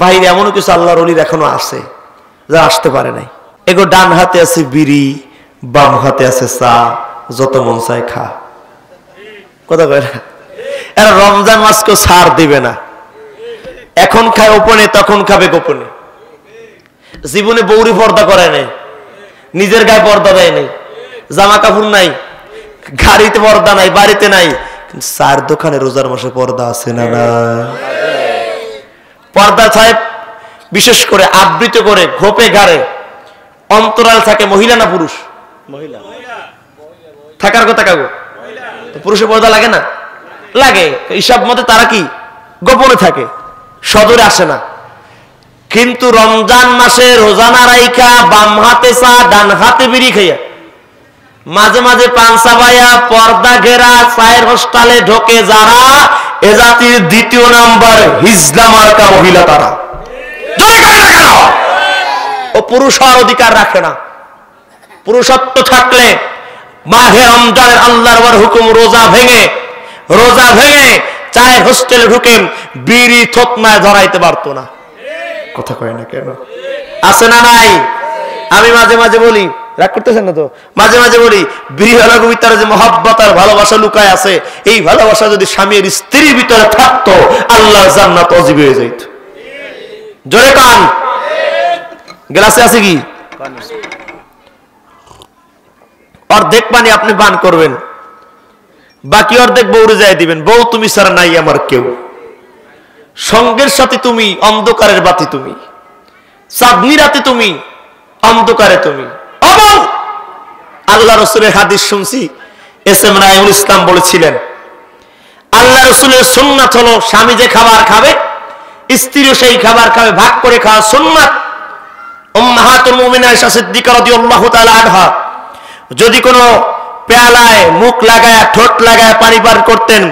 বাইরে এমনও কিছু আল্লাহর ওলির এখনো আছে যা আসতে পারে নাই। এগো ডান হাতে আছে বিড়ি, বাম হাতে আছে চা, যত মন চায় খা। কথা কয় না? এরা রমজান মাসকে ছাড় দিবে না। এখন খায় গোপনে, তখন খাবে গোপনে। জীবনে বৌরি পর্দা করে নাই, নিজের গায়ে পর্দা দেয় নাই, জামা কাপড় নাই, গাড়িতে পর্দা নাই, বাড়িতে নাই, চার দোকানে রোজার মাসে পর্দা আছে না? না, পর্দা সাহেব বিশেষ করে আবৃত করে ঘোপে গাড়ে অন্তরাল থাকে। মহিলা না পুরুষ? মহিলা থাকার কথা। কাগো পুরুষের পর্দা লাগে না? লাগে। হিসাব মতে তারা কি গোপনে থাকে, সদরে আসে না। কিন্তু রমজান মাসে রোজানা রাইখা বাম হাতে চা, ডান হাতে বিড়ি খাইয়া, মাঝে মাঝে পান চাবাইয়া পর্দা ঘেরা চায়ের হোস্টেলে ঢোকে যারা, এ জাতির দ্বিতীয় নাম্বার হিজলা মার্কা মহিলা। তারা ও পুরুষ হওয়ার অধিকার রাখে না। পুরুষত্ব থাকলে মাহে রমজানের আল্লাহর হুকুম রোজা ভেঙে চায়ের হোস্টেলে ঢুকে বিড়ি থতমায় ধরাইতে পারতো না। কথা কয় না কেন? আছে না নাই? আমি মাঝে মাঝে বলি, রাগ করতেছেন না তো, মাঝে মাঝে বলি বিড়িওয়ালা ভিতরে যে মহব্বত আর ভালোবাসা লুকায় আছে, এই ভালোবাসা যদি স্বামীর স্ত্রীর ভিতরে থাকতো আল্লাহর জান্নাত অজীব হয়ে যাইত। জোরে কান। গ্লাসে আছে কি? অর্ধেক পানি আপনি পান করবেন, বাকি অর্ধেক বউরে যায় দিবেন। বউ তুমি ছাড়া নাই আমার কেউ, সঙ্গের সাথে তুমি, অন্ধকারের বাতি তুমি, চাঁদনি রাতে তুমি, অন্ধকারে তুমি। আল্লাহ রসুলের হাদিস শুনছি, এসএম রায়ুল ইসলাম বলেছিলেন আল্লাহ রসুলের সুন্নাত হলো স্বামী যে খাবার খাবে স্ত্রীও সেই খাবার খাবে, ভাগ করে খাওয়া সুন্নাত। উম্মাহাতুল মুমিনিন আয়েশা সিদ্দিকা রাদিয়াল্লাহু তাআলা আনহা যদি কোনো পেয়ালায় মুখ লাগায় ঠোঁট লাগায় পানি পান করতেন,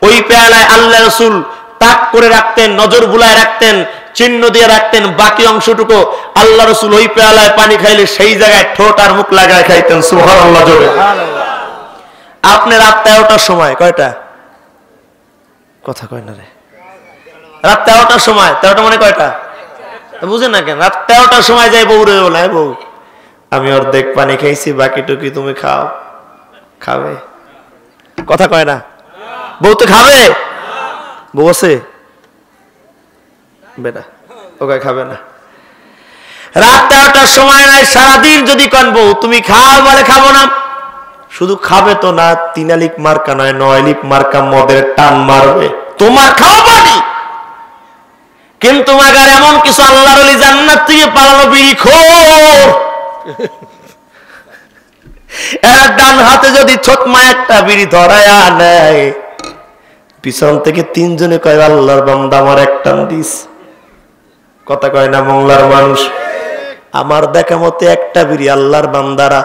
ওই পেয়ালায় আল্লাহ রসুল তাক করে রাখতেন, নজর বুলায় রাখতেন, চিহ্ন দিয়ে রাখতেন। বাকি অংশটুকু আল্লাহ রসুল ওই পেয়ালায় পানি খাইলে সেই জায়গায় ঠোঁট আর মুখ লাগায় খাইতেন। সুবহানাল্লাহ জোরে। আপনি রাত 13টার সময়, কয়টা? কথা কয় না রে। রাত 13টার সময়, 13টা মানে কয়টা বুঝেন না কেন? রাত 13টার সময় যাই বউ রে বলে, বউ আমি অর্ধেক পানি খাইছি, বাকিটুকু তুমি খাও। খাবে? কথা কয় না। বউ তো খাবে। বউ আছে বেটা, ওকে খাবে না। রাত 13টার সময় নাই, সারাদিন যদি কন বউ তুমি খাও বলে খাবো না। শুধু খাবে তো না, 3 আলিক মার্কা নয় 9 আলিক মার্কা মদের টান মারবে, তোমার খাওয়া পানি। কিন্তু মাগার এমন কিছু আল্লাহর ওলি জান্নাত থেকে পালানো বিড়ি খোর, এর ডান হাতে যদি ছোটমা একটা বিড়ি ধরায়া নেয়, পিছন থেকে 3 জনে কয় আল্লাহর বান্দা আমার এক টান দিস। কথা কয় না মংলার মানুষ? আমার দেখা মতে একটা বিড়ি আল্লাহর বান্দারা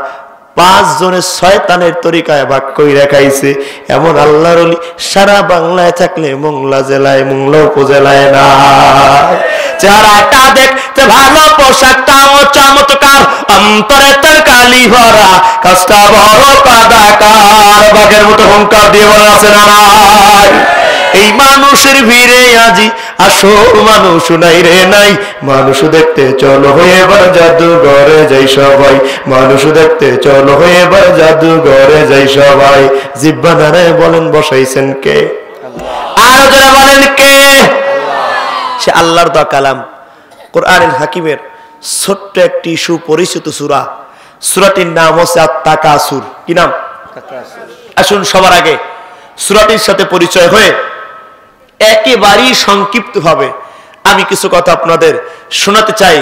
5 জনের শয়তানের তরিকায় ভাগ করে রাখাইছে। এমন আল্লাহর ওলি সারা বাংলায় থাকলে মোংলা জেলায়, মোংলা উপজেলায় না। চেহারাটা দেখতে ভালো, পোশাকটাও চমৎকার, অন্তরে তার কালি ভরা, কাজটা বড় কাদাকার। বাঘের মতো হুঙ্কার দিয়ে বলা আছে না নাই? এই মানুষের ভিড়ে আজি আসল মানুষ নাই রে নাই। মানুষ দেখতে চলো হয়ে এবার জাদুঘরে যাই সবাই, মানুষ দেখতে চলো হয়ে এবার জাদুঘরে যাই সবাই। জিব্বা নারে বলেন বসাইছেন কে? আর যারা বলেন কে? সে আল্লাহর দা কালাম কোরআনুল হাকিমের ছোট্ট একটি সুপরিচিত সূরা। সূরাটির নাম হচ্ছে আত-তাকাসুর। কি নাম? আসুন সবার আগে সূরাটির সাথে পরিচয় হয়ে একেবারেই সংক্ষিপ্ত ভাবে আমি কিছু কথা আপনাদের শোনাতে চাই।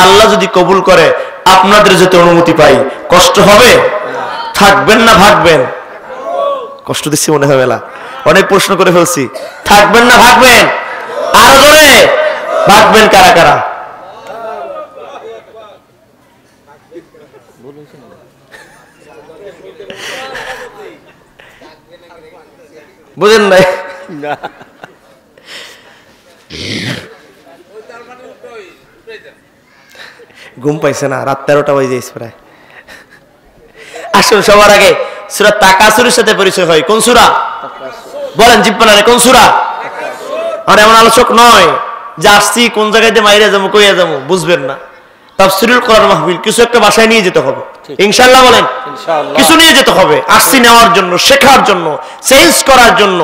আল্লাহ যদি কবুল করে আপনাদের যদি অনুমতি পাই, কষ্ট হবে? থাকবেন না ভাগবেন? কষ্ট দিচ্ছি মনে হয় মেলা, অনেক প্রশ্ন করে ফেলছি। থাকবেন না ভাগবেন? আরো জোরে ভাগবেন কারা কারা? বুঝেন নাই? ঘুম পাইছে না, রাত 13টা বাজে প্রায়। আসুন সবার আগে সূরা তাকাসুরের সাথে পরিচয় হয়। কোন সূরা বলেন? জিব্বানারে কোন সূরা? আর এমন আলোচক নয়, যে আসছি কোন জায়গায় মাইরে যাবো কইয়া যাবো বুঝবেন না। তাফসীরুল কোরআন মাহফিল কিছু একটা বাসায় নিয়ে যেতে হবে ইনশাআল্লাহ, বলেন কিছু নিয়ে যেতে হবে, আসছি নেওয়ার জন্য, শেখার জন্য, চেঞ্জ করার জন্য।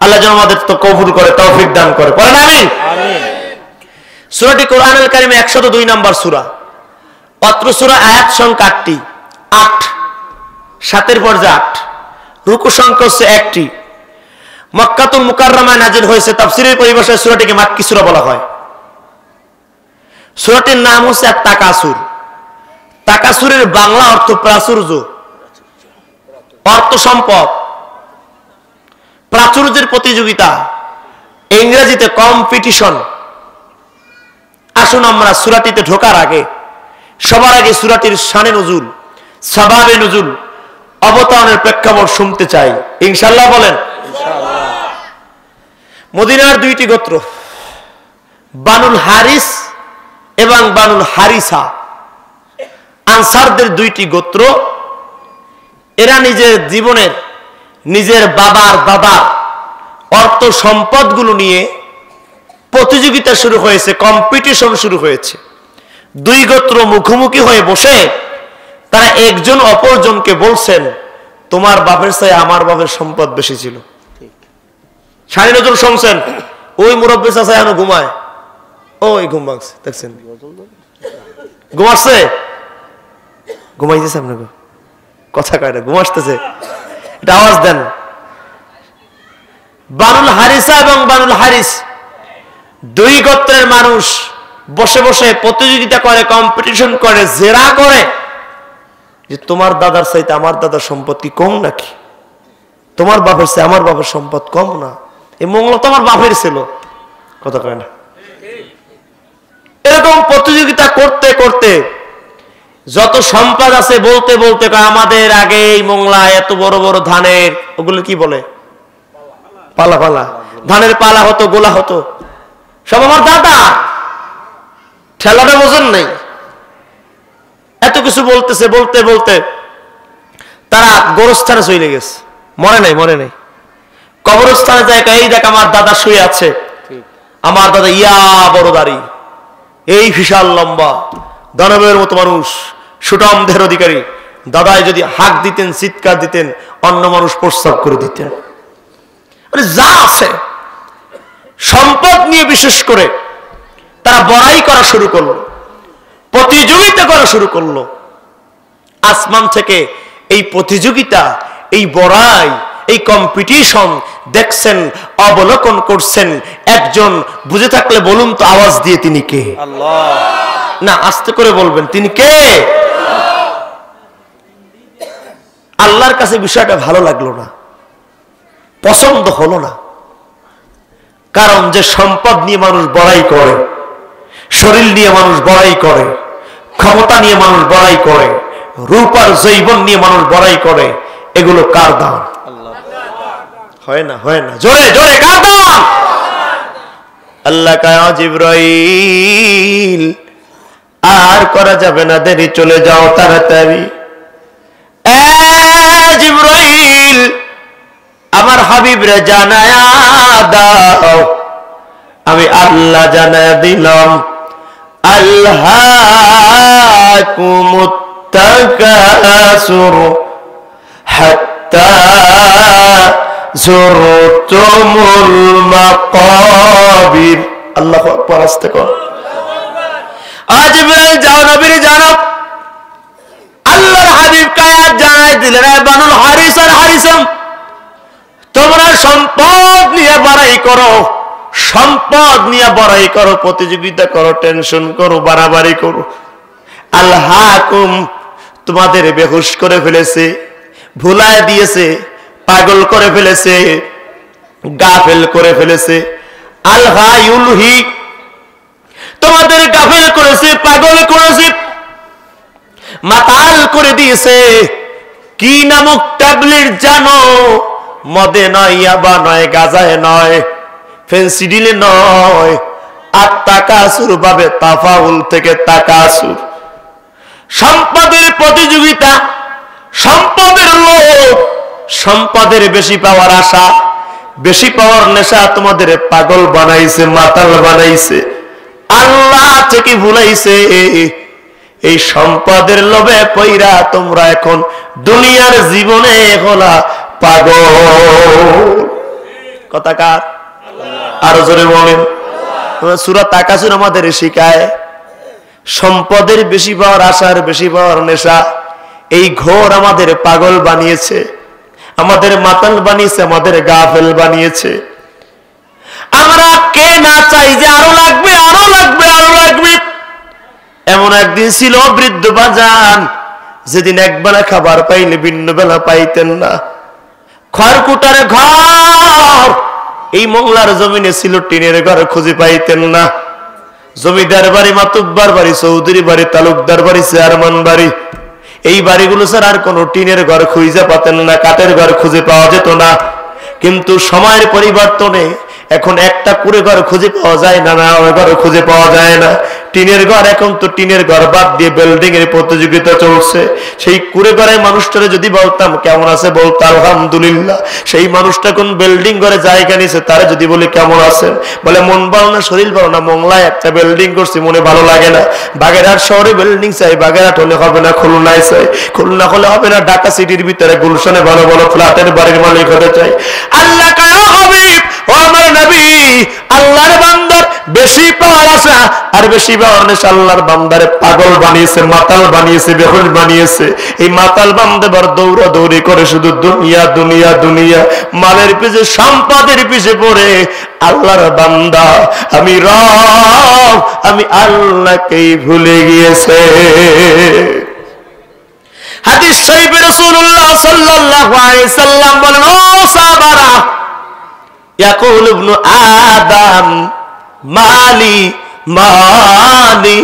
আল্লাহ যেন আমাদের তো কবুল করে, তৌফিক দান করে, পড়েন আমিন। সূরাটি কোরআনুল কারীমে 102 নম্বর সূরা। অত্র সূরা আয়াত সংখ্যা 8টি, 8 7-এর পর 8, রুকু সংখ্যা হচ্ছে 1টি। মক্কাতুল মুকাররমায় নাজিল হয়েছে। তাফসীরের পরিভাষায় সূরাটিকে মাক্কি সূরা বলা হয়। সূরাটির নাম হচ্ছে আত-তাকাসুর। তাকাসুরের বাংলা অর্থ প্রাচুর্য, অর্থ সম্পদ, প্রাচুর্যের প্রতিযোগিতা, ইংরেজিতে কম্পিটিশন। আসুন আমরা সূরাটিতে ঢোকার আগে সবার আগে সূরাটির শানে নুজুল, সাবাবে নুজুল, অবতরণের প্রেক্ষাপট শুনতে চাই ইনশাআল্লাহ, বলেন ইনশাআল্লাহ। মদিনার 2টি গোত্র, বানুল হারিস এবং বানুল হারিসা, আনসারদের 2টি গোত্র। এরা নিজের জীবনের, নিজের বাবার দাদার অর্থ সম্পদগুলো নিয়ে প্রতিযোগিতা শুরু হয়েছে, কম্পিটিশন শুরু হয়েছে। 2 গোত্র মুখোমুখি হয়ে বসে তারা একজন অপরজনকে বলছেন, তোমার বাপের চেয়ে আমার বাপের সম্পদ বেশি ছিল। শানে নজর শুনছেন, ওই মুরব্বি চাচা এখনো ঘুমায়, ওই ঘুম ভাঙছে, দেখছেন ঘুমাচ্ছে, ঘুমাইতেছে আপনাকে কথা কয় না, ঘুমাসতেছে, এটা আওয়াজ দেন। বানুল হারিসা এবং বানুল হারিস 2 গোত্রের মানুষ বসে বসে প্রতিযোগিতা করে, কম্পিটিশন করে, জেরা করে যে তোমার দাদার চাইতে আমার দাদার সম্পদ কি কম নাকি, তোমার বাপের চাইতে আমার বাপের সম্পদ কম না, এই মঙ্গল তোমার বাপের ছিল, কথা কয় না। এরকম প্রতিযোগিতা করতে করতে যত সম্পদ আছে বলতে বলতে আমাদের আগে এই মোংলা এত বড় বড় ধানের, ওগুলো কি বলে, পালা, পালা, ধানের পালা হতো, গোলা হতো, সব আমার দাদা। ঠেলাটা বোঝেন নাই, এত কিছু বলতেছে, বলতে বলতে তারা গোরস্থানে চলে গেছে, মরে নাই, মরে নাই, কবরস্থানে যায়, এই দেখ আমার দাদা শুয়ে আছে, আমার দাদা ইয়া বড় দাড়ি, এই বিশাল লম্বা, দানবের মতো মানুষ, সুঠাম দেহের অধিকারী, দাদায় যদি হাঁক দিতেন, চিৎকার দিতেন, অন্য মানুষ প্রস্তাব করে দিতেন। যা আছে সম্পদ নিয়ে বিশেষ করে তারা বড়াই করা শুরু করলো, প্রতিযোগিতা করা শুরু করলো। আসমান থেকে এই প্রতিযোগিতা, এই বড়াই, এই কম্পিটিশন দেখছেন, অবলোকন করছেন একজন। বুঝে থাকলে বলুন তো আওয়াজ দিয়ে, তিনি কে? আল্লাহ। না, আস্তে করে বলবেন, তিনি কে? আল্লাহর কাছে বিষয়টা ভালো লাগলো না, পছন্দ হলো না। কারণ যে সম্পদ নিয়ে মানুষ বড়াই করে, শরীর নিয়ে মানুষ বড়াই করে, ক্ষমতা নিয়ে মানুষ বড়াই করে, রূপ আর যৌবন নিয়ে মানুষ বড়াই করে, এগুলো কার দান? হয় না, হয় না, জোরে জোরে কার দান? আল্লাহ কয়, জিবরাইল আর করা যাবে না, দেরি, চলে যাও তাড়াতাড়ি। জিবরাইল আমার হাবিবরে জানায়া দাও, আমি আল্লাহ জানায়া দিলাম, আল্লাহকুমুত তাকাসুর হাত্তা যুরতুমুল মাকাবির। আল্লাহু আকবার, আস্তে কর। জিবরাইল যাও, নবীরে জানাও, আল্লাহর হাবিব কায়াত জানাই দিলেন, বানুল হারিস আর হারিসাম, তোমরা সম্পদ নিয়ে বড়াই করো, সম্পদ নিয়ে বড়াই করো, প্রতিযোগিতা করো, টেনশন করো, বাড়াবাড়ি করো। আল্লাহকুম তোমাদের বেহুশ করে ফেলেছে, ভুলায় দিয়েছে, পাগল করে ফেলেছে, গাফেল করে ফেলেছে। আল্লাহ ইউলহি তোমাদের গাফেল করেছে, পাগল করেছে, মাতাল করে দিয়েছে। কি নামক ট্যাবলেট জানো? মদে নয়, ইয়াবা নয়, গাজায় নয়, ফেন্সিডিলে নয়, আর তাকাসুর ভাবে, তাফাউল থেকে তাকাসুর। সম্পদের প্রতিযোগিতা, সম্পদের লোভ, সম্পদের বেশি পাওয়ার আশা, বেশি পাওয়ার নেশা তোমাদের পাগল বানাইছে, মাতাল বানাইছে, আল্লাহ থেকে ভুলাইছে। এই সম্পদের লোভে পইরা তোমরা এখন দুনিয়ার জীবনে হলা পাগল। কথা কার? আরো জোরে বলেন। সূরা তাকাসুর আমাদের শিখায় সম্পদের বেশি পাওয়ার আশার, বেশি পাওয়ার নেশা, এই ঘোর আমাদের পাগল বানিয়েছে, আমাদের মাতাল বানিয়েছে, আমাদের গাফেল বানিয়েছে। আমরা কে না চাই যে আরো লাগবে, আরো লাগবে, আরো লাগবে। এমন একদিন ছিল বৃদ্ধ বাজান, যেদিন একবেলা খাবার পাইলে ভিন্ন বেলা পাইতেন না। খড়কুটার ঘর, এই মোংলার জমিনে ছিল টিনের ঘর, খুঁজে পাইতেন না। জমিদার বাড়ি, মাতুব্বার বাড়ি, চৌধুরী বাড়ি, তালুকদার বাড়ি, চেয়ারম্যান বাড়ি, এই বাড়িগুলো স্যার আর কোন টিনের ঘর খুঁজে পাতেন না, কাঠের ঘর খুঁজে পাওয়া যেত না। কিন্তু সময়ের পরিবর্তনে এখন একটা কুড়ে ঘর খুঁজে পাওয়া যায় না, না ঘর খুঁজে পাওয়া যায় না। টিনের ঘর, এখন তো টিনের ঘর বাদ দিয়ে বিল্ডিং এর প্রতিযোগিতা চলছে। সেই কুড়ে ঘরের মানুষটারে যদি বলতাম কেমন আছে, বলতো আলহামদুলিল্লাহ। সেই মানুষটা কোন বিল্ডিং ঘরে জায়গা নিছে, তারা যদি বলি কেমন আছেন, বলে মন ভালো না, শরীর ভালো না, মোংলায় একটা বিল্ডিং করছি, মনে ভালো লাগে না। বাগেরহাট শহরে বিল্ডিং চাই, বাগেরহাট হলে হবে না, খুলনায় চাই, খুলনা হলে হবে না, ঢাকা সিটির ভিতরে গুলশানে ভালো ভালো ফ্ল্যাটের বাড়ির মালিক হতে চাই। আল্লাহ কায়া হাবিব, ও আমার নবী, আল্লাহর বান্দার বেশি পাওয়ার আশা আর বেশি পাওয়ার নেশা আল্লাহর বান্দারে পাগল বানিয়েছে, মাতাল বানিয়েছে, বেহুশ বানিয়েছে। এই মাতাল বান্দা বার দৌড়া দৌড়ি করে শুধু দুনিয়া দুনিয়া দুনিয়া, মালের পিছে, সম্পদের পিছে পড়ে। আল্লাহর বান্দা আমি রব, আমি আল্লাহকেই ভুলে গিয়েছে। হাদিস শরীফে রাসূলুল্লাহ সাল্লাল্লাহু আলাইহি সাল্লাম বলেন, ও সাহাবারা, ইয়াকুল ইবনু আদম মালি মালি,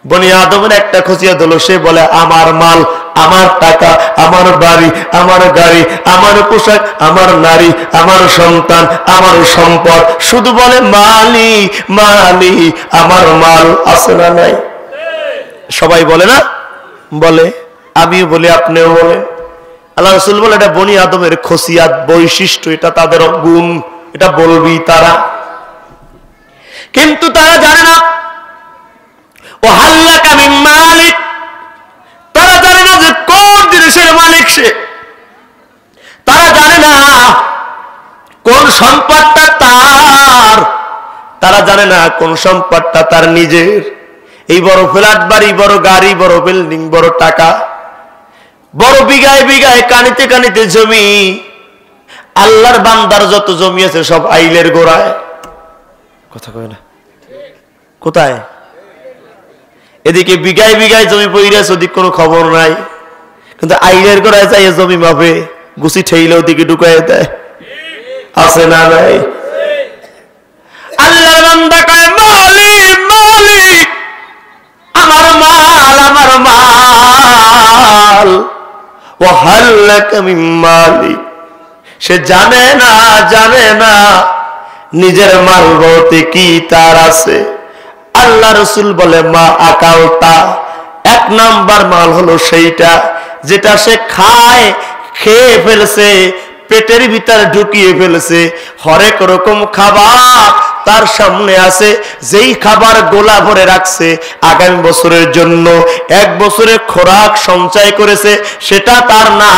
বনি আদমের একটা খসিয়াত হলো, সে বলে আমার মাল, আমার টাকা, আমার বাড়ি, আমার গাড়ি, আমার পোশাক, আমার নারী, আমার সন্তান, আমার সম্পদ, শুধু বলে মালি মালি, আমার মাল আছে না নাই? সবাই বলে না? বলে, আমিও বলি, আপনিও বলেন। আল্লাহ রাসূল বলে এটা বনি আদমের খসিয়াত, বৈশিষ্ট্য, এটা তাদের গুণ, এটা বলবি তারা। কিন্তু তারা জানে না ও হাল্লাকা মিন মালিক, তারা জানে না যে কোন জিনিসের মালিক সে, তারা জানে না কোন সম্পদটা তার, তারা জানে না কোন সম্পদটা তার নিজের। এই বড় ফ্ল্যাট বাড়ি, বড় গাড়ি, বড় বিল্ডিং, বড় টাকা, বড় বিঘায় বিঘায় কানিতে কানিতে জমি, আল্লাহর বান্দার যত জমি আছে সব আইলের গোড়ায়। কথা কয় না? কোথায়? এদিকে বিঘায় বিঘায় জমি পড়ে আছে, ওদিকে কোনো খবর নাই। কিন্তু আইলের গোড়ায় যাই জমি মাপে, গুছি ঠেইলে ওদিকে ঢুকাই দেয়। আছে না নাই? আল্লাহর বান্দা কয় মালিক মালিক, আমার মাল, আমার মাল। ও হাল্লাকা মিন মালিক, সে জানে না, জানে না নিজের মাল বলতে কি তার আছে। আল্লাহ রাসূল বলে মা আকালতা, এক নাম্বার মাল হলো সেইটা যেটা সে খায়, খেয়ে ফেলছে, পেটের ভিতরে ঢুকিয়ে ফেলছে। হরেক রকম খাবার তার সামনে আছে, যেই খাবার গোলা ভরে রাখছে আগামী বছরের জন্য, এক বছরের খোরাক সঞ্চয় করেছে, সেটা তার না।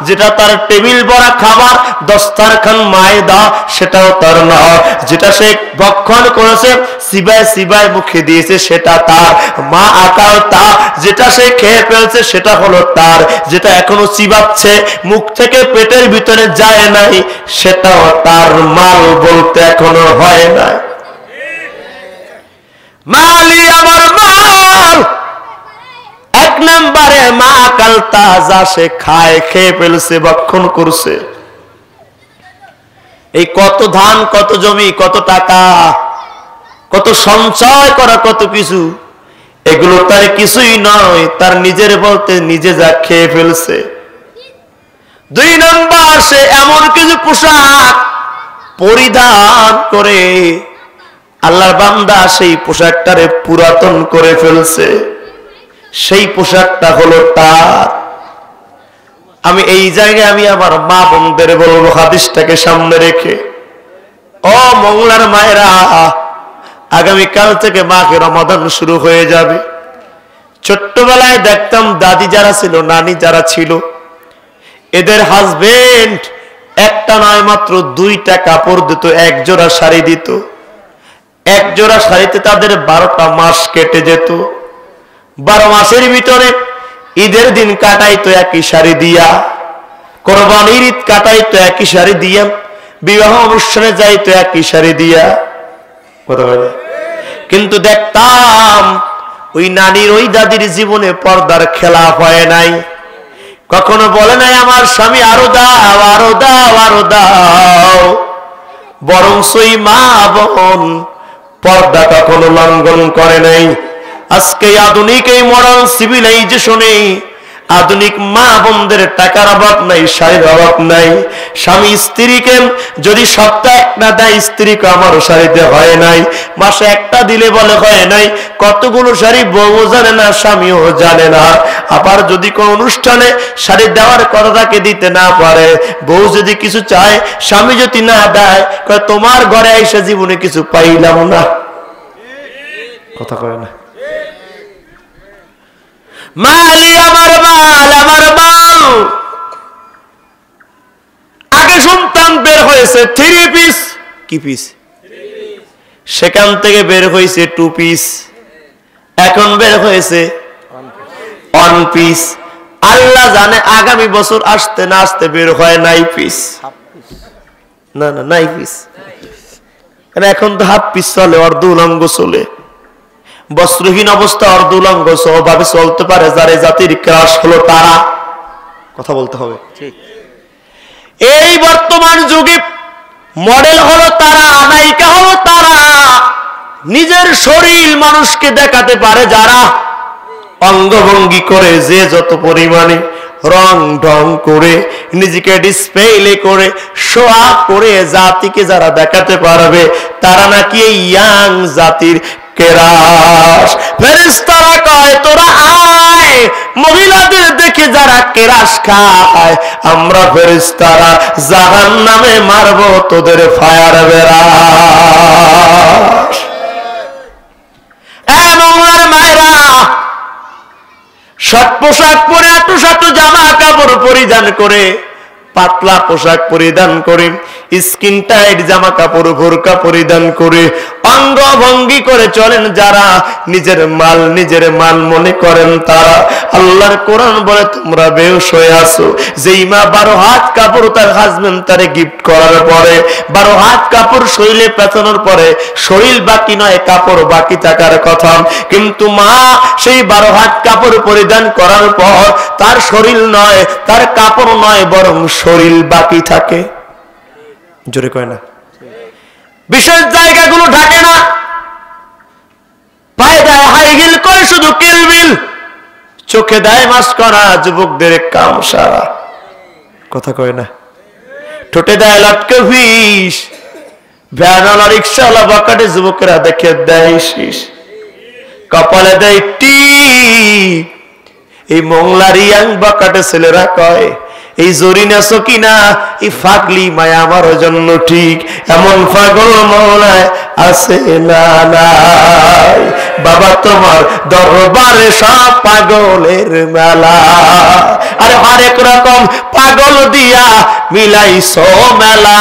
যেটা তার টেবিল ভরা খাবার, দস্তারখান মায়দা, সেটাও তার না। যেটা সে ভক্ষণ করেছে, সিবায় সিবায় মুখে দিয়েছে, সেটা তার। মা আকাল তা, যেটা সে খেয়ে ফেলছে সেটা হলো তার। যেটা এখনো চিবাচ্ছে, মুখ থেকে পেটের ভিতরে যায় নাই, সেটাও তার। মাল বলতে এখনো হয় নাই। মালি, আমার মাল। এক নম্বরে মা আকাল তা, যা সে খায়, খেয়ে ফেলছে, ভক্ষণ করছে। এই কত ধান, কত জমি, কত টাকা, কত সঞ্চয় করা, কত কিছু, এগুলো তার কিছুই নয়, তার নিজের বলতে নিজে যা খেয়ে ফেলছে। দুই নম্বর, সে এমন কিছু পোশাক পরিধান করে, আল্লাহর বান্দা সেই পোশাকটারে পুরাতন করে ফেলছে। সেই পোশাকটা হলো তার। আমি এই জায়গায় আমি আমার মা বোনদের বলবো, হাদিসটাকে সামনে রেখে, ও মংলার মায়েরা, আগামীকাল থেকে মাঘে রমাদান শুরু হয়ে যাবে। ছোট্টবেলায় দেখতাম দাদি যারা ছিল, নানি যারা ছিল, এদের হাজবেন্ড একটা নয় মাত্র 2টা কাপড় দিত, 1 জোড়া শাড়ি দিত। 1 জোড়া শাড়িতে তাদের 12টা মাস কেটে যেত। 12 মাসের ভিতরে ঈদের দিন কাটাইতো একই শাড়ি দিয়া, কোরবানির ঈদ কাটাইতো একই শাড়ি দিয়া, বিবাহ অনুষ্ঠানে যাইতো একই শাড়ি দিয়া। কথা বলে, কিন্তু দেখতাম ওই নানির ওই দাদির জীবনে পর্দার খেলাফ হয় নাই। কখনো বলে নাই আমার স্বামী আরো দাও, আরো দাও, আরো দাও। বরং ওই মা বোন পর্দা কখনো লঙ্ঘন করে নাই। আজকে আধুনিক এই মডার্ন সিভিলাইজেশনে আধুনিক মা বোনদের টাকার অভাব নাই, শাড়ির অভাব নাই। স্বামী স্ত্রীকে যদি সপ্তাহে একটা দেয়, স্ত্রীকে আমারও শাড়িতে হয় নাই, মাসে একটা দিলে বলে হয় নাই। কতগুলো শাড়ি বউ জানে না, স্বামীও জানে না। আবার যদি কোন অনুষ্ঠানে শাড়ি দেওয়ার কথা তাকে দিতে না পারে, বউ যদি কিছু চায়, স্বামী যদি না দেয়, তোমার ঘরে এসে জীবনে কিছু পাইলাম না। কথা কয় না, মালি আমার মাল, আমার মাল। আগে শুনতাম বের হয়েছে 3 পিস, কি পিস, সেখান থেকে বের হয়েছে 2 পিস, এখন বের হয়েছে 1 পিস। আল্লাহ জানে আগামী বছর আসতে না আসতে বের হয় 9 পিস, না না 9 পিস। এখন তো হাফ পিস চলে, অর্ধ উলঙ্গ চলে। বস্ত্রহীন অবস্থা অর্ধ উলঙ্গ ভাবে চলতে পারে যারা জাতির ক্রাশ হলো তারা। কথা বলতে হবে। এই বর্তমান যুগে মডেল হলো তারা, নায়িকা হলো তারা। নিজের শরীর মানুষকে দেখাতে পারে যারা, অঙ্গভঙ্গি করে যে যত পরিমাণে রং ঢং করে নিজেকে ডিসপ্লে করে শো আপ করে জাতিকে যারা দেখাতে পারবে, তারা নাকি এই ইয়াং জাতির কেরাস। ফেরেশতারা কয় তোরা আয়, মহিলাদের দেখে যারা কেরাস খায়, আমরা ফেরেশতারা জাহান্নামে মারবো তোদের ফায়ার বেরাস। মংলার মায়েরা, শর্ট পোশাক পরে, আটু সাটু জামা কাপড় পরিধান করে, পাতলা পোশাক পরিধান করে, স্কিন টাইট জামা কাপড় বোরকা পরিধান করে, অঙ্গভঙ্গি করে চলেন যারা, নিজের মাল মনে করেন তারা। আল্লাহর কোরআন বলে তোমরা বেহুশ হয়ে আছো। যেই মা 12 হাত কাপড় তার হাজবেন্ড তারে গিফট করার পরে, 12 হাত কাপড় শরীরে পেঁচানোর পরে শরীর বাকি নয়, কাপড় বাকি থাকার কথা, কিন্তু মা সেই 12 হাত কাপড় পরিধান করার পর তার শরীর নয়, তার কাপড় নয়, বরং শরীর বাকি থাকে। জোরে কয় না, বিশেষ জায়গাগুলো ঢাকে না, পায়ে দেয় হাই হিল করে শুধু কিলবিল, চোখে দেয় মাস্কারা, যুবকদের কাম সারা। কথা কয় না, ঠোঁটে দেয় লটকে ফিস, ভ্যানওয়ালা রিক্সাওয়ালা বাকাটে যুবকেরা দেখে দেয় শীষ, কপালে দেয় টিপ। এই মংলার ইয়াং বাকাটে ছেলেরা কয় এই জরিনা সকিনা, এই ফাগলি মায়া আমার জন্য ঠিক, এমন পাগল মৌলায় আছে না নাই। বাবা তোমার দরবারে সব পাগলের মেলা, আরে হরেক রকম পাগল দিয়া মিলাইছো মেলা।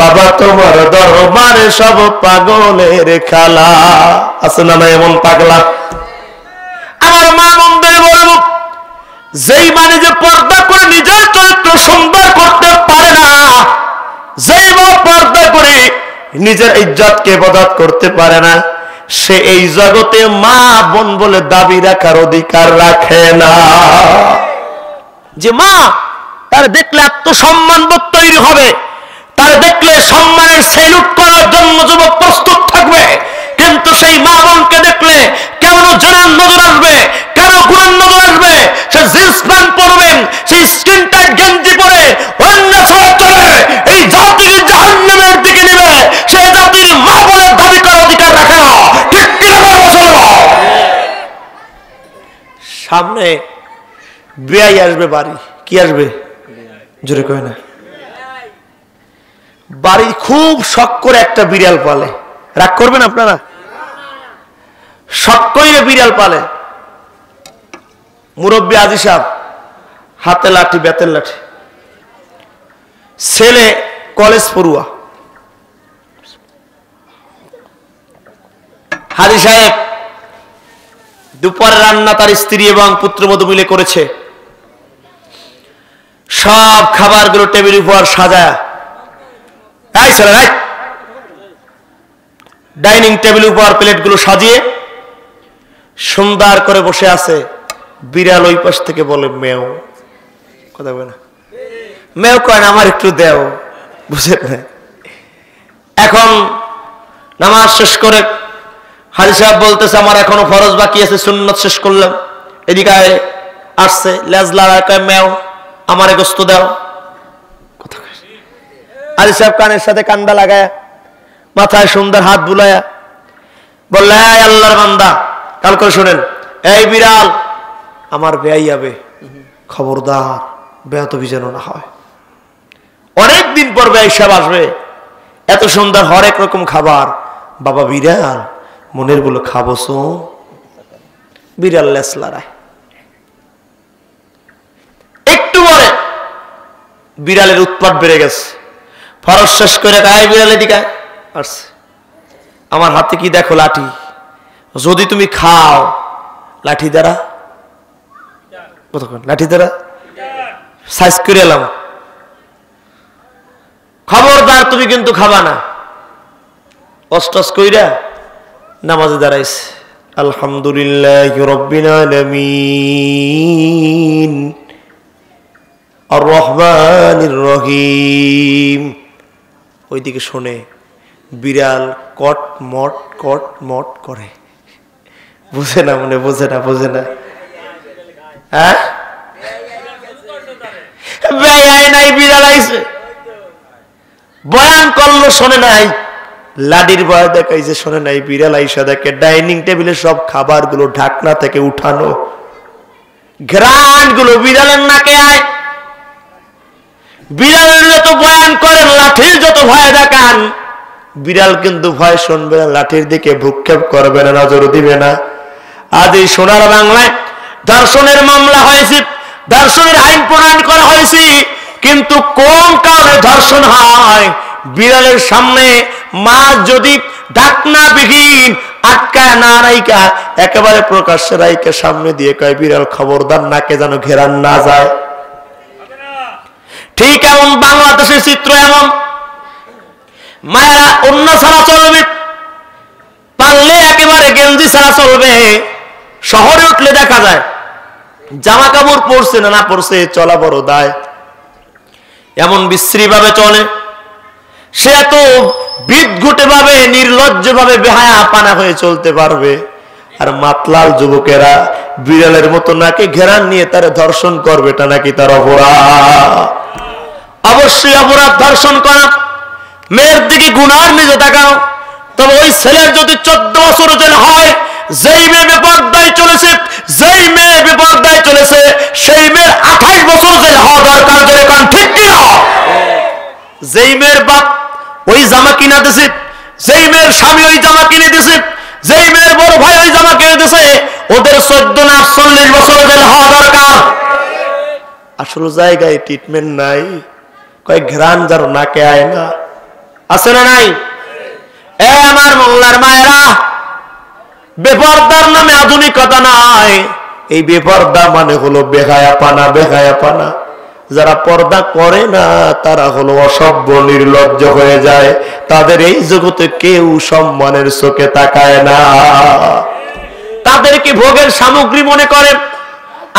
বাবা তোমার দরবারে সব পাগলের খেলা, আছে না নাই এমন পাগলা? আমার মা মন্দির বলবো, যেই মানে যে পর্দা করে নিজের চরিত্র সুন্দর করতে পারে না, যেই মা পর্দা করে নিজের ইজ্জতকে হেফাজত করতে পারে না, সে এই জগতে মা বোন বলে দাবি রাখার অধিকার রাখে না। যে মা, তার দেখলে আত্মসম্মান বোধ তৈরি হবে, তার দেখলে সম্মানের সেলুট করার জন্য যুবক প্রস্তুত থাকবে, কিন্তু সেই মা বোনকে দেখলে কেমন জনের নজর আসবে, কারো গুণের নজর আসবে। সে জিন্স প্যান্ট পরবেন, সেই স্কিন টাইট গেঞ্জি পরে অন্য ছাড়া চলে, এই জাতির জাহান্নামের দিকে নেবে, সেই জাতির মা বোনের দাবি করার অধিকার রাখে না। ঠিক কিনা বলো? সামনে বিয়াই আসবে বাড়ি, কি আসবে? জোরে কয় না। বাড়ি খুব শখ করে একটা বিড়াল পালে, রাগ করবেন আপনারা? শখ করে বিড়াল পালে। মুরব্বী আজি সাহেব, হাতে লাঠি, বেতের লাঠি, ছেলে কলেজ পড়ুয়া। হাজি সাহেব দুপুরে রান্না তার স্ত্রী এবং পুত্রবধূ মিলে করেছে। সব খাবারগুলো টেবিল উপর সাজায়, ডাইনিং টেবিল উপর প্লেটগুলো সাজিয়ে সুন্দর করে বসে আছে। বিড়াল ওই পাশ থেকে বলে মেও, কথা বলে না, মেও কয় না, আমার একটু দেও, বুঝেন না। এখন নামাজ শেষ করে হাজি সাহেব বলতেছে আমার এখনো ফরজ বাকি আছে, সুন্নত শেষ করলাম। এদিকে আসছে, লেজ লড়ায়, কয় মেও, আমার গোস্ত দাও। হাজি সাহেব কানের সাথে কান্ডা লাগায়, মাথায় সুন্দর হাত বুলায়া বললে, আল্লাহর বান্দা, কাল করে শোনেন, এই বিড়াল আমার বেয়াই যাবে, খবরদার বেয়াত যেন না হয়। অনেকদিন পর বেয়াই সাহেব আসবে, এত সুন্দর হরেক রকম খাবার। বাবা বিড়াল, মনের বলে খাবো শোন। বিড়াল লেস লড়ায়। একটু পরে বিড়ালের উৎপাত বেড়ে গেছে। ফরজ শেষ করে গায়ে বিড়ালে দিকে আসছে, আমার হাতে কি দেখো? লাঠি। যদি তুমি খাও, লাঠি দ্বারা, কতক্ষণ লাঠি দ্বারা সাইজ করে এলাম, খবরদার তুমি কিন্তু খাবা না। অস্টস কইরা নামাজে দাঁড়াইছে, আলহামদুলিল্লাহ রাব্বিল আলামিন আর রহমানির রহিম। ওইদিকে শোনে বিড়াল কট মট করে। বুঝে না, মনে বোঝে না, বোঝে না। হ্যাঁ, বেয়াই নাই, বিড়াল আইছে, বয়ান করলো, শোনে নাই। লাডির ভয় দেখাইছে, শোনে নাই। বিড়াল আইসা দেখে ডাইনিং টেবিলে সব খাবার গুলো ঢাকনা থেকে উঠানো, ঘ্রাণ গুলো বিড়ালের নাকে আয়। বিড়ালের যত বয়ান করেন, লাঠির যত ভয় দেখান, বিড়াল কিন্তু ভয় শুনবে না, লাঠির দিকে ভ্রুক্ষেপ করবে না, নজর দিবে না। আজ এই সোনার বাংলায় ধর্ষণের মামলা হয়েছে, ধর্ষণের আইন প্রণয়ন করা হয়েছে, কিন্তু কোন কারণে ধর্ষণ হয়? বিড়ালের সামনে মা যদি ঢাকনা বিহীন আটকায় না রাইকা, একেবারে প্রকাশ্যে রাইকা সামনে দিয়ে কয়, বিড়াল খবরদার নাকে যেন ঘেরান না যায়। ঠিক এমন বাংলাদেশের চিত্র এমন, মায়েরা অন্য ছাড়া চলবে, পারলে একেবারে গেঞ্জি ছাড়া চলবে। শহরে উঠলে দেখা যায় জামা কাপড় পরছে না পরছে, চলা বড় দায়। এমন বিশ্রী ভাবে চলে, সে এত বিদঘুটে ভাবে, নির্লজ্জ ভাবে, বেহায়া পানা হয়ে চলতে পারবে। আর মাতলাল যুবকেরা বিড়ালের মতো নাকি ঘেরান নিয়ে তারে ধর্ষণ করবে, এটা নাকি তার অপরাধ। অবশ্যই অপরাধ ধর্ষণ করা। মেয়ের দিকে গুনার নিজে দেখাও। তবে ওই ছেলের যদি 14 বছর জেল হয়, যেই মেয়ে বেপরদায় চলেছে, যেই মেয়ে বেপরদায় চলেছে, সেই মেয়ের 28 বছর জেল হওয়া দরকার। জোরে কান ঠিক কিনা? যেই মেয়ের বাপ ওই জামা কিনা দিছে, যেই মেয়ের স্বামী ওই জামা কিনে দিছে, যেই মেয়ের বড় ভাই ওই জামা কিনে দিছে, ওদের 14 না 48 বছর জেল হওয়া দরকার। আসল জায়গায় ট্রিটমেন্ট নাই, কয় ঘ্রাণ যার নাকে আয় না, আছে না নাই? এ আমার মোল্লার মায়েরা, বেপরদার নামে আধুনিকতা নাই। এই বেপরদা মানে হলো বেহায়াপানা, বেহায়াপানা। যারা পর্দা করে না তারা হলো অসভ্য, নির্লজ্জ হয়ে যায়। তাদের এই জগতে কেউ সম্মানের চোখে তাকায় না, তাদেরকে ভোগের সামগ্রী মনে করে।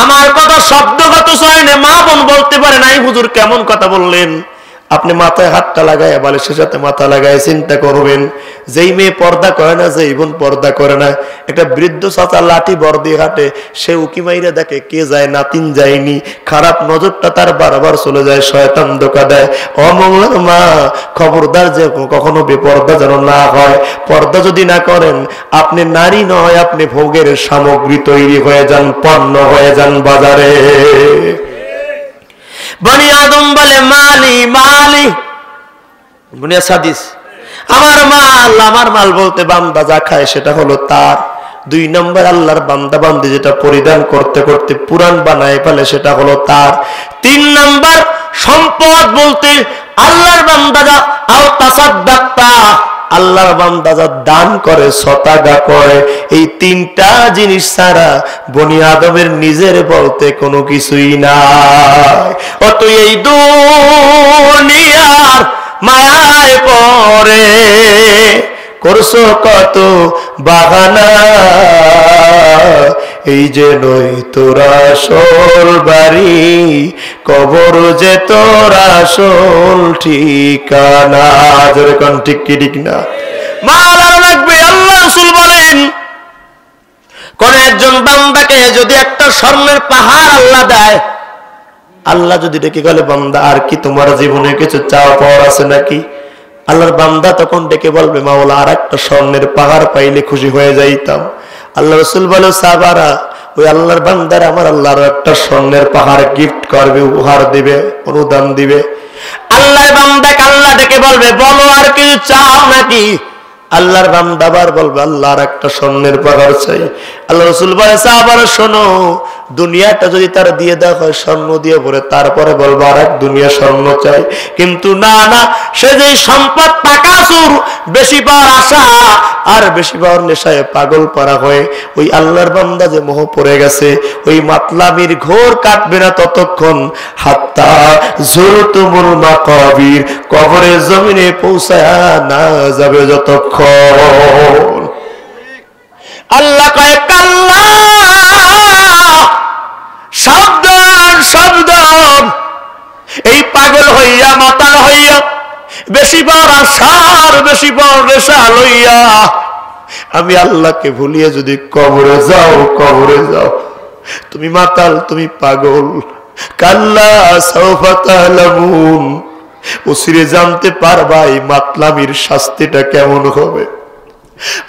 আমার কথা শব্দগত শোনে, মা বোন বলতে পারে নাই, হুজুর কেমন কথা বললেন। আপনি মাথায় হাতটা লাগায় বালিশের সাথে মাথা লাগায় চিন্তা করবেন, যেই মেয়ে পর্দা করে না, যেই বোন পর্দা করে না, একটা বৃদ্ধ চাচা লাঠি বর দিয়ে হাঁটে, সে উকি মাইরা দেখে কে যায়, নাতিন যায়নি, খারাপ নজরটা তার বারবার চলে যায়, শয়তান ধোঁকা দেয়। অমঙ্গল মা, খবরদার যে কখনো বেপর্দা যেন না হয়। পর্দা যদি না করেন, আপনি নারী নয়, আপনি ভোগের সামগ্রী তৈরি হয়ে যান, পণ্য হয়ে যান বাজারে। বনি আদম বলে মালি মালি, বুনিয়া সাদিস, আমার মাল বলতে বান্দা যা খায় সেটা হলো তার। 2 নম্বর আল্লাহর বান্দা বান্দি যেটা পরিধান করতে করতে পুরান বানায় ফেলে সেটা হলো তার। 3 নম্বর সম্পদ বলতে আল্লাহর বান্দা যা আও তাসাদ্দাক্তা, আল্লাহর বান্দা যা দান করে সতাগা করে, এই 3টা জিনিস ছাড়া বনি আদমের নিজের বলতে কোনো কিছুই নাই। অত এই দুনিয়ার মায়ায় পরে করছো কত বাহানা, এই যে নই তোরা আসল বাড়ি, কবর যে তোরা আসল ঠিকানা। যেরকম ঠিক কি ঠিক না? মাল আরো লাগবে। আল্লাহ রাসূল বলেন কোন একজন বান্দাকে যদি একটা স্বর্ণের পাহাড় আল্লাহ দেয়, আল্লাহ যদি ডেকে গেলে বান্দা আর কি তোমার জীবনে কিছু চাওয়া পাওয়ার আছে নাকি? আল্লাহর বান্দা তখন ডেকে বলবে মাওলা আর একটা স্বর্ণের পাহাড় পাইলে খুশি হয়ে যাইতাম। আল্লাহ রাসূল বলে সাহাবারা ওই আল্লাহর বান্দার আমার আল্লাহ আরো একটা স্বর্ণের পাহাড় গিফট করবে, উপহার দিবে, অনুদান দিবে। আল্লাহর বান্দাকে আল্লাহ ডেকে বলবে বলো আর কিছু চাও নাকি? আল্লাহর বান্দা আবার বলবে আল্লাহ আর একটা স্বর্ণের পাহাড় চাই। আল্লাহ রাসূল বলে সাহাবারা শোনো, দুনিয়াটা যদি তার দিয়ে দেওয়া হয় স্বর্ণ দিয়ে ভরে, তারপরে বলবো আর এক দুনিয়া স্বর্ণ চাই। কিন্তু না না, সে যে সম্পদ টাকা চুর বেশি পাওয়ার আশা আর বেশি পাওয়ার নেশায় পাগল পারা হয়, ওই আল্লাহর বান্দা যে মোহ পড়ে গেছে, ওই মাতলামির ঘোর কাটবে না ততক্ষণ হাত্তা যুরতুমুল মাকাবির, কবরের জমিনে পৌঁছায় না যাবে যতক্ষণ। আল্লাহ কয় কাল্লা, সাবধান সাবধান, এই পাগল হইয়া মাতাল হইয়া বেশি পাওয়ার আশার বেশি পাওয়ার নেশা লইয়া আমি আল্লাহকে ভুলিয়ে যদি কবরে যাও, কবরে যাও, তুমি মাতাল, তুমি পাগল। কাল্লা সাউফা তা'লামুন, ওসিরে জানতে পারবা এই মাতলামির শাস্তিটা কেমন হবে।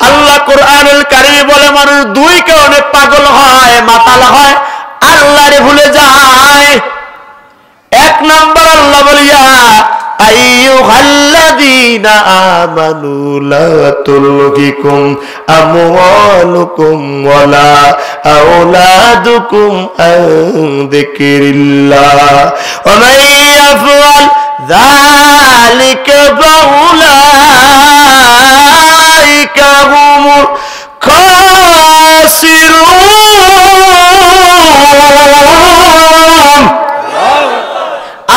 আল্লাহ কোরআনুল কারীমে বলে মানুষ 2 কারণে পাগল হয়, মাতাল হয়, আল্লাহরে ভুলে যায়। 1 নম্বর আল্লাহ বলিয়া আইয়ুহাল্লাযীনা আমানু লা তুলহিকুম আমওয়ালুকুম ওয়ালা আওলাদুকুম আন যিকরিল্লাহ ওয়া মান ইয়াফআল যালিকা ফাউলাইকা হুমুল খাসিরুন।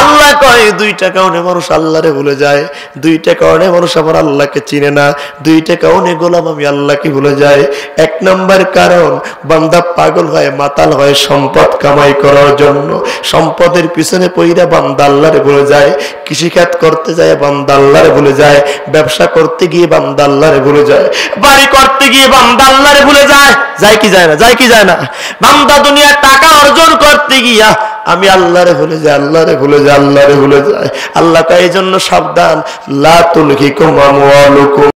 আল্লাহ কয় 2টা কারণে মানুষ আল্লাহরে ভুলে যায়, 2টা কারণে মানুষ আমার আল্লাহকে চিনে না, 2টা কারণে গোলাম আমি আল্লাহকে ভুলে যায়। 1 নম্বর কারণ বান্দা পাগল হয়, মাতাল হয় সম্পদ কামাই করার জন্য, সম্পদের পিছনে পইরা বান্দা আল্লাহরে ভুলে যায়। কৃষিকাজ করতে যায় বান্দা আল্লাহরে ভুলে যায়, ব্যবসা করতে গিয়ে বান্দা আল্লাহরে ভুলে যায়, বাড়ি করতে গিয়ে বান্দা আল্লাহরে ভুলে যায়। যায় কি যায় না? যায় কি যায় না? বান্দা দুনিয়ার টাকা অর্জন করতে গিয়া আমি আল্লাহরে ভুলে যাই, আল্লাহরে ভুলে যাই, আল্লাহরে ভুলে যায়। আল্লাহ কয় এই জন্য সাবধান, লা তুলহিকুম আমওয়ালুকুম